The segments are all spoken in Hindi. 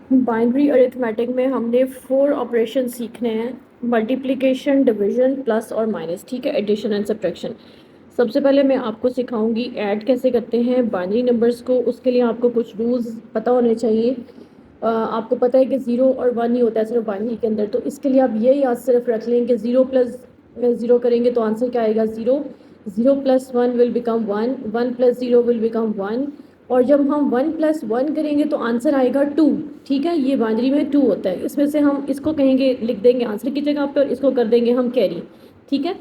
बाइनरी अरिथमेटिक में हमने 4 ऑपरेशन सीखने हैं, मल्टीप्लिकेशन, डिवीजन, प्लस और माइनस, ठीक है, एडिशन एंड सब्ट्रैक्शन। सबसे पहले मैं आपको सिखाऊंगी ऐड कैसे करते हैं बाइनरी नंबर्स को। उसके लिए आपको कुछ रूल्स पता होने चाहिए। आपको पता है कि 0 और 1 ही होता है सिर्फ बाइनरी के अंदर, तो इसके लिए आप ये याद सिर्फ रख लें कि 0 प्लस 0 करेंगे तो आंसर क्या आएगा, 0। 0 plus 1 will become 1, 1 plus 0 will become 1, और जब हम 1 प्लस 1 करेंगे तो आंसर आएगा 2। ठीक है, ये बाइनरी में 2 होता है। इसमें से हम इसको कहेंगे, लिख देंगे आंसर की जगह पे, और इसको कर देंगे हम कैरी। ठीक है,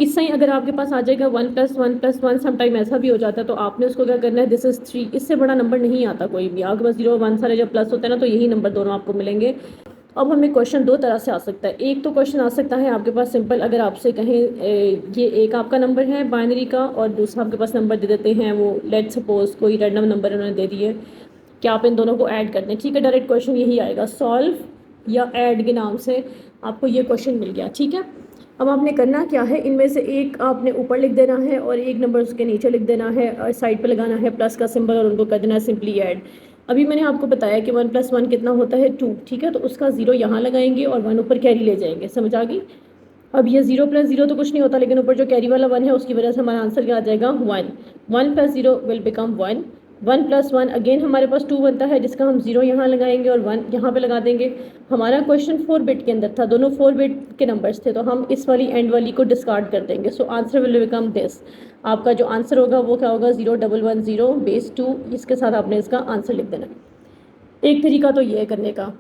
इससे ही अगर आपके पास आ जाएगा 1 प्लस 1 प्लस 1, समटाइम ऐसा भी हो जाता है, तो आपने उसको क्या करना है, दिस इज 3। इससे बड़ा नंबर नहीं आता कोई भी। आपके पास 0 1 सारे जब प्लस होते हैं ना, तो यही नंबर दोनों आपको मिलेंगे। अब हमें क्वेश्चन दो तरह से आ सकता है। एक तो क्वेश्चन आ सकता है आपके पास सिंपल, अगर आपसे कहें ये एक आपका नंबर है बाइनरी का, और दूसरा आपके पास नंबर दे देते हैं, वो लेट सपोज कोई रैंडम नंबर उन्होंने दे दिए कि आप इन दोनों को ऐड करते हैं। ठीक है, डायरेक्ट क्वेश्चन यही आएगा, सॉल्व या ऐड के नाम से आपको ये क्वेश्चन मिल गया। ठीक है, अब आपने करना क्या है, इनमें से एक आपने ऊपर लिख देना है और एक नंबर उसके नीचे लिख देना है, और साइड पे लगाना है प्लस का सिंबल, और उनको कर देना है सिंपली ऐड। अभी मैंने आपको बताया कि 1 प्लस 1 कितना होता है, 2। ठीक है, तो उसका 0 यहाँ लगाएंगे और 1 ऊपर कैरी ले जाएंगे। समझ आ गई? अब ये 0 प्लस 0 तो कुछ नहीं होता, लेकिन ऊपर जो कैरी वाला 1 है उसकी वजह से हमारा आंसर क्या आ जाएगा, 1। 1 plus 0 will become 1। 1 plus 1 again हमारे पास 2 बनता है, जिसका हम 0 यहाँ लगाएंगे और 1 यहाँ पे लगा देंगे। हमारा क्वेश्चन 4 बिट के अंदर था, दोनों 4 बिट के नंबर्स थे, तो हम इस वाली एंड वाली को डिस्कार्ड कर देंगे। So answer will become this. आपका जो आंसर होगा वो क्या होगा, 0 1 1 0 बेस 2। इसके साथ आपने इसका आंसर लिख देना। एक तरीका तो ये है करने का।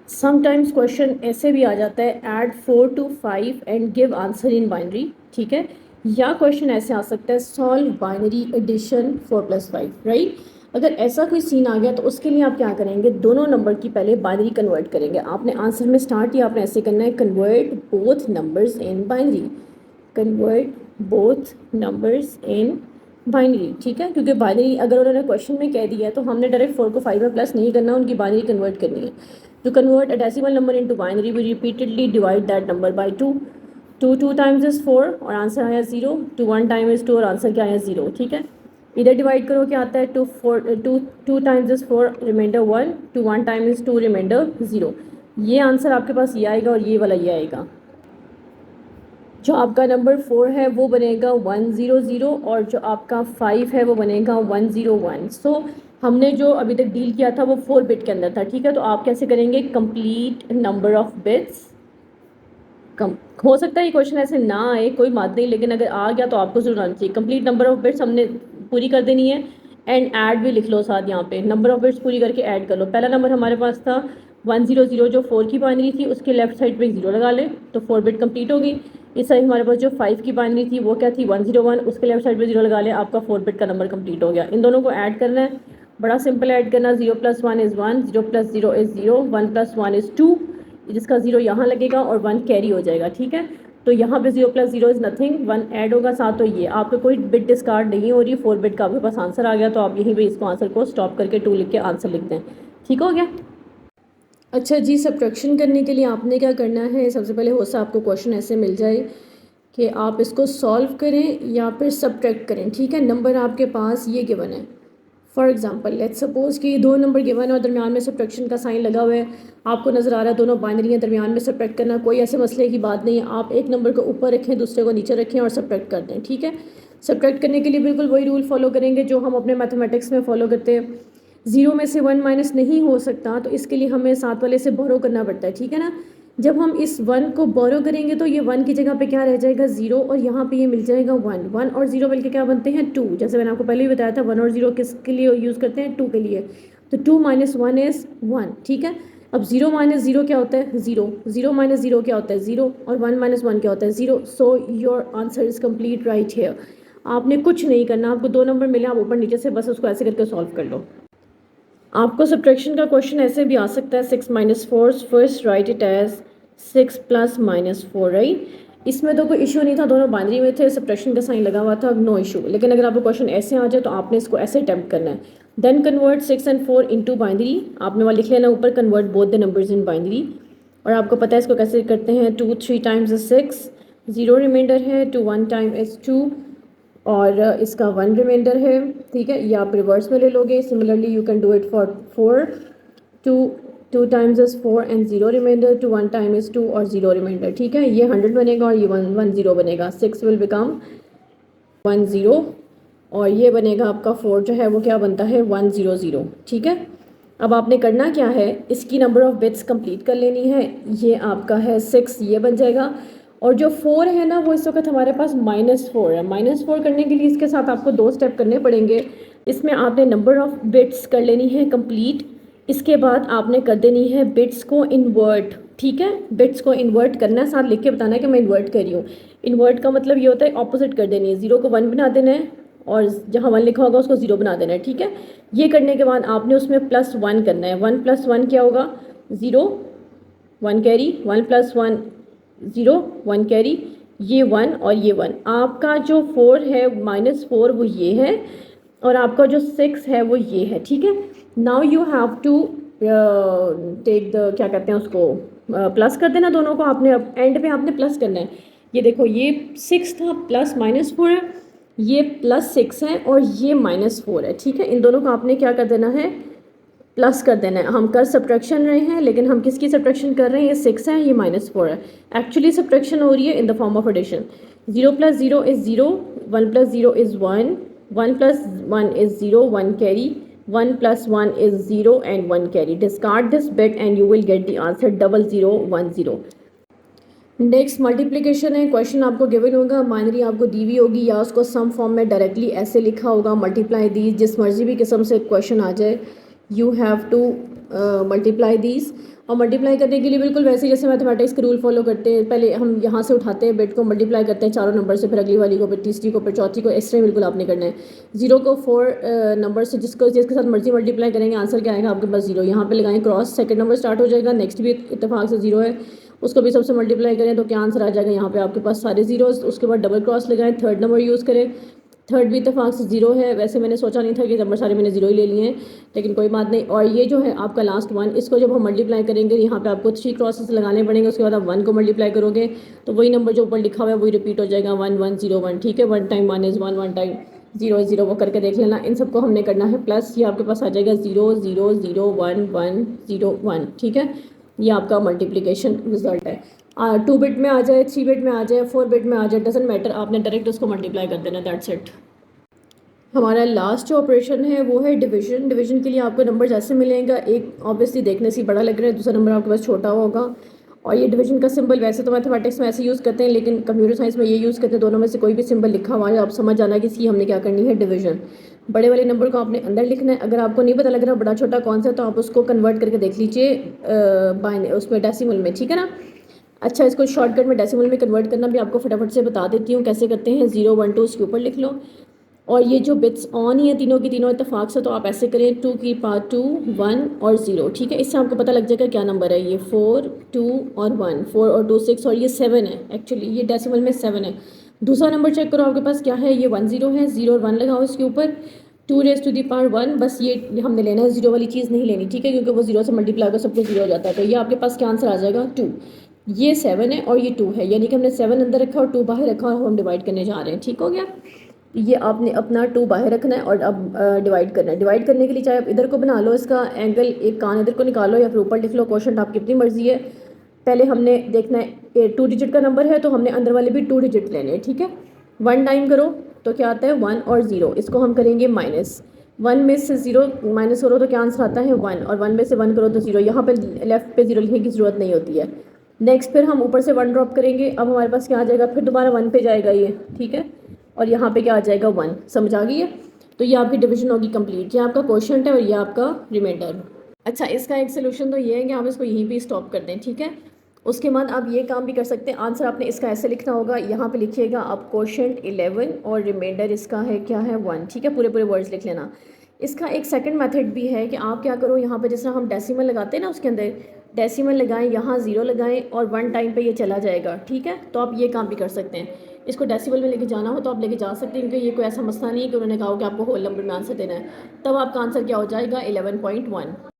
समटाइम्स क्वेश्चन ऐसे भी आ जाता है, add 4 to 5 and give answer in binary. ठीक है, या क्वेश्चन ऐसे आ सकता है, सॉल्व बाइनरी एडिशन 4 + 5, राइट। अगर ऐसा कोई सीन आ गया तो उसके लिए आप क्या करेंगे, दोनों नंबर की पहले बाइनरी कन्वर्ट करेंगे। आपने आंसर में स्टार्ट ही आपने ऐसे करना है, convert both numbers in binary. Convert both numbers in binary. ठीक है, क्योंकि बाइनरी अगर उन्होंने क्वेश्चन में कह दिया है तो हमने डायरेक्ट 4 को 5 में प्लस नहीं करना, उनकी बाइनरी कन्वर्ट करनी है। To convert a decimal number into binary, we repeatedly divide that number by 2. 2 times is 4 और आंसर आया 0। 2 1 टाइम इज 2 और आंसर क्या आया 0। ठीक है, इधर डिवाइड करो क्या आता है, 2 times is 4, reminder 1। 2 1 time is 2, reminder 0। ये आंसर आपके पास ये आएगा और ये वाला ये आएगा। जो आपका नंबर 4 है वो बनेगा 100, और जो आपका 5 है वो बनेगा 101। सो हमने जो अभी तक डील किया था वो 4 बिट के अंदर था। ठीक है, तो आप कैसे करेंगे, कंप्लीट नंबर ऑफ बिट्स। कम हो सकता है ये क्वेश्चन ऐसे ना आए, कोई बात नहीं, लेकिन अगर आ गया तो आपको जरूर आना चाहिए। कंप्लीट नंबर ऑफ बिट्स हमने पूरी कर देनी है, एंड ऐड भी लिख लो साथ यहाँ पे, नंबर ऑफ बिट्स पूरी करके ऐड कर लो। पहला नंबर हमारे पास था 100, जो 4 की बाइनरी थी, उसके लेफ्ट साइड पे 0 लगा ले तो 4 बिट कंप्लीट होगी। इस साइड हमारे पास जो 5 की बाइनरी थी वो क्या थी, 101, उसके लेफ्ट साइड पे 0 लगा ले, आपका 4 बिट का नंबर कंप्लीट हो गया। इन दोनों को ऐड करना है, बड़ा सिंपल ऐड करना। 0 + 1 इज़ 1, 0 + 0 इज़ 0, 1 + 1 इज़ 2, जिसका 0 यहाँ लगेगा और 1 कैरी हो जाएगा। ठीक है, तो यहाँ पे 0 + 0 इज़ नथिंग, 1 ऐड होगा साथ, तो ये आपको कोई बिट डिस्कार्ड नहीं हो रही, 4 बिट का आपके पास आंसर आ गया। तो आप यहीं पे इसको आंसर को स्टॉप करके 2 लिख के आंसर लिख दें। ठीक हो गया? अच्छा जी, सब्ट्रैक्शन करने के लिए आपने क्या करना है, सबसे पहले हो सकता आपको क्वेश्चन ऐसे मिल जाए कि आप इसको सॉल्व करें या फिर सब्ट्रैक्ट करें। ठीक है, नंबर आपके पास ये गिवन है, फॉर एग्जांपल लेट्स सपोज कि 2 नंबर गिवन है और दरमियान में सब्ट्रैक्शन का साइन लगा हुआ है। आपको नज़र आ रहा है दोनों बाइनरी हैं, दरमियान में सब्ट्रैक्ट करना कोई ऐसे मसले की बात नहीं है। आप एक नंबर को ऊपर रखें, दूसरे को नीचे रखें और सब्ट्रैक्ट कर दें। ठीक है, सब्ट्रैक्ट करने के लिए बिल्कुल वही रूल फॉलो करेंगे जो हम अपने मैथमेटिक्स में फॉलो करते हैं। 0 में से 1 माइनस नहीं हो सकता, तो इसके लिए हमें साथ वाले से बोरो करना पड़ता है। ठीक है ना, जब हम इस 1 को बोरो करेंगे तो ये 1 की जगह पे क्या रह जाएगा, 0, और यहाँ पे ये मिल जाएगा 1। 1 और 0 मिलके क्या बनते हैं, 2। जैसे मैंने आपको पहले ही बताया था 1 और 0 किसके लिए यूज़ करते हैं, 2 के लिए। तो 2 - 1 इज़ 1। ठीक है, अब 0 - 0 क्या होता है, 0। 0 - 0 क्या होता है, 0, और 1 - 1 क्या होता है, 0। So your answer is complete right here. आपने कुछ नहीं करना, आपको 2 नंबर मिले, आप ऊपर नीचे से बस उसको ऐसे करके सॉल्व कर लो। आपको सब्ट्रैक्शन का क्वेश्चन ऐसे भी आ सकता है, 6 - 4, first write it as 6 + -4, right. इसमें तो कोई इशू नहीं था, दोनों बाइनरी में थे, सब्ट्रैक्शन का साइन लगा हुआ था, नो इशू। लेकिन अगर आपको क्वेश्चन ऐसे आ जाए तो आपने इसको ऐसे अटैम्प्ट करना है, then convert 6 and 4 into binary. आपने वहाँ लिख लेना ऊपर, convert both the numbers in binary. और आपको पता है इसको कैसे करते हैं, 2 3 टाइम्स इज 6, 0 रिमाइंडर है, 2 1 टाइम इज 2, और इसका 1 रिमाइंडर है। ठीक है, या आप रिवर्स में ले लोगे, similarly you can do it for 4। 2 2 times is 4 and 0 remainder, 2 1 time is 2 और 0 रिमाइंडर, ठीक है। ये 100 बनेगा और ये 110 बनेगा, 6 विल बिकम 10 और ये बनेगा आपका 4 जो है वो क्या बनता है 100, ठीक है। अब आपने करना क्या है, इसकी नंबर ऑफ़ बिट्स कंप्लीट कर लेनी है। ये आपका है 6, ये बन जाएगा। और जो 4 है ना वो इस वक्त हमारे पास -4 है। -4 करने के लिए इसके साथ आपको 2 स्टेप करने पड़ेंगे। इसमें आपने नंबर ऑफ़ बिट्स कर लेनी है कंप्लीट। इसके बाद आपने कर देनी है बिट्स को इन्वर्ट, ठीक है। बिट्स को इन्वर्ट करना है, साथ लिख के बताना है कि मैं इन्वर्ट कर रही हूँ। इन्वर्ट का मतलब ये होता है ऑपोजिट कर देनी है, 0 को 1 बना देना है और जहाँ 1 लिखा होगा उसको 0 बना देना है, ठीक है। ये करने के बाद आपने उसमें +1 करना है। 1 + 1 क्या होगा 0, 1 कैरी, 1 + 1 0, 1 कैरी, ये 1 और ये 1। आपका जो 4 है -4 वो ये है और आपका जो 6 है वो ये है, ठीक है। Now you have to take the क्या कहते हैं उसको प्लस कर देना दोनों को। आपने अब एंड पे आपने प्लस करना है। ये देखो ये 6 था प्लस -4 है, ये +6 है और ये -4 है, ठीक है। इन दोनों को आपने क्या कर देना है प्लस कर देना है। हम कर सब्ट्रैक्शन रहे हैं लेकिन हम किसकी सब्ट्रैक्शन कर रहे हैं, ये 6 है ये -4 है। एक्चुअली सब्ट्रैक्शन हो रही है in the form of addition. 0 + 0 is 0, 1 + 0 is 1, 1 + 1 is 0, 1 carry, 1 + 1 is 0 and 1 carry. Discard this bit and you will get the answer 0010. Next multiplication है। क्वेश्चन आपको गिवन होगा, बाइनरी आपको दी हुई होगी या उसको सम फॉर्म में डायरेक्टली ऐसे लिखा होगा मल्टीप्लाई दीज, जिस मर्जी भी किस्म से क्वेश्चन आ जाए you have to multiply these. और मल्टीप्लाई करने के लिए बिल्कुल वैसे जैसे मैथमेटिक्स के रूल फॉलो करते हैं, पहले हम यहाँ से उठाते हैं बिट को, मल्टीप्लाई करते हैं चारों नंबर से, फिर अगली वाली को, फिर तीसरी को, फिर चौथी को, इस तरह बिल्कुल आपने करना है। 0 को 4 नंबर से जिसके साथ मर्जी मल्टीप्लाई करेंगे आंसर क्या आएगा आपके पास 0। यहाँ पे लगाएं क्रॉस, सेकंड नंबर स्टार्ट हो जाएगा, नेक्स्ट भी इत्तेफाक से 0 है, उसको भी सबसे मल्टीप्लाई करें तो क्या आंसर आ जाएगा यहाँ पे आपके पास सारे जीरोस। उसके बाद डबल क्रॉस लगाएं, थर्ड नंबर यूज़ करें, थर्ड भी इत्तेफाक से 0 है। वैसे मैंने सोचा नहीं था कि नंबर सारे मैंने 0 ही ले लिए हैं, लेकिन कोई बात नहीं। और ये जो है आपका लास्ट 1, इसको जब हम मल्टीप्लाई करेंगे यहाँ पे आपको 3 क्रॉसेस लगाने पड़ेंगे। उसके बाद आप 1 को मल्टीप्लाई करोगे तो वही नंबर जो ऊपर लिखा हुआ है वही रिपीट हो जाएगा, 1101, ठीक है। 1 टाइम 1 इज़ 1, 1 टाइम 0 इज़ 0, वो करके देख लेना। इन सबको हमने करना है प्लस, ये आपके पास आ जाएगा 0 0 0 1 1 0 1, ठीक है। ये आपका मल्टीप्लिकेशन रिजल्ट है। 2 बिट में आ जाए, 3 बिट में आ जाए, 4 बिट में आ जाए, डजेंट मैटर, आपने डायरेक्ट उसको मल्टीप्लाई कर देना, दैट्स इट। हमारा लास्ट जो ऑपरेशन है वो है डिवीजन। डिवीजन के लिए आपको नंबर जैसे मिलेगा, एक ऑब्वियसली देखने से बड़ा लग रहा है, दूसरा नंबर आपके पास छोटा होगा। और ये डिवीजन का सिंबल वैसे तो मैथमेटिक्स में ऐसे यूज़ करते हैं, लेकिन कंप्यूटर साइंस में ये यूज़ करते हैं। दोनों में से कोई भी सिंबल लिखा हुआ है आप समझ जाना कि इसकी हमने क्या करनी है डिवीजन। बड़े वाले नंबर को आपने अंदर लिखना है। अगर आपको नहीं पता लग रहा बड़ा छोटा कौन सा है तो आप उसको कन्वर्ट करके देख लीजिए उसमें डेसिमल में, ठीक है ना। अच्छा, इसको शॉर्टकट में डेसिमल में कन्वर्ट करना भी आपको फटाफट से बता देती हूँ कैसे करते हैं। 0 1 2 इसके ऊपर लिख लो और ये जो बिट्स ऑन ही है तीनों की तीनों इत्तेफाक से, तो आप ऐसे करें 2 की पावर 2 1 और 0, ठीक है। इससे आपको पता लग जाएगा क्या नंबर है। ये 4 2 और 1, 4 और 2 6 और ये 7 है। एक्चुअली ये डेसिमल में 7 है। दूसरा नंबर चेक करो आपके पास क्या है, ये 10 है, 0 और 1 लगाओ इसके ऊपर, 2 रेज़ टू दी पावर 1। बस ये हमने लेना है, 0 वाली चीज़ नहीं लेनी, ठीक है, क्योंकि वो 0 से मल्टीप्लाई होकर सब कुछ 0 हो जाता है। तो ये आपके पास क्या आंसर आ जाएगा 2। ये 7 है और ये 2 है, यानी कि हमने 7 अंदर रखा और 2 बाहर रखा और हम डिवाइड करने जा रहे हैं, ठीक हो गया। ये आपने अपना 2 बाहर रखना है और अब डिवाइड करना है। डिवाइड करने के लिए चाहे आप इधर को बना लो, इसका एंगल एक कान इधर को निकालो या फिर ऊपर लिख लो, क्वेश्चन आपकी अपनी मर्जी है। पहले हमने देखना है 2 डिजिट का नंबर है तो हमने अंदर वाले भी 2 डिजिट लेने हैं, ठीक है। 1 टाइम करो तो क्या आता है 1 और 0, इसको हम करेंगे माइनस। 1 में से 0 माइनस करो तो क्या आंसर आता है 1, और 1 में से 1 करो तो 0। यहाँ पर लेफ्ट पे 0 लिखने की ज़रूरत नहीं होती है। नेक्स्ट फिर हम ऊपर से 1 ड्रॉप करेंगे, अब हमारे पास क्या आ जाएगा, फिर दोबारा 1 पे जाएगा ये, ठीक है। और यहाँ पे क्या आ जाएगा 1, समझ आ गई है। तो ये आपकी डिवीजन होगी कंप्लीट। ये आपका क्वेश्चन है और ये आपका रिमाइंडर। अच्छा, इसका एक सोल्यूशन तो ये है कि आप इसको यहीं पे स्टॉप कर दें, ठीक है। उसके बाद आप ये काम भी कर सकते हैं। आंसर आपने इसका ऐसे लिखना होगा, यहाँ पे लिखिएगा आप क्वेश्चन 11 और रिमाइंडर इसका है क्या है 1, ठीक है। पूरे पूरे वर्ड्स लिख लेना। इसका एक सेकंड मेथड भी है कि आप क्या करो, यहाँ पे जिस तरह हम डेसिमल लगाते हैं ना, उसके अंदर डेसिमल लगाएं, यहाँ 0 लगाएं और 1 टाइम पे ये चला जाएगा, ठीक है। तो आप ये काम भी कर सकते हैं। इसको डेसिमल में लेके जाना हो तो आप लेके जा सकते हैं, क्योंकि ये कोई ऐसा मसला नहीं है कि उन्होंने कहा हो कि आपको होल नंबर में आंसर देना है। तब आपका आंसर क्या हो जाएगा 11.1।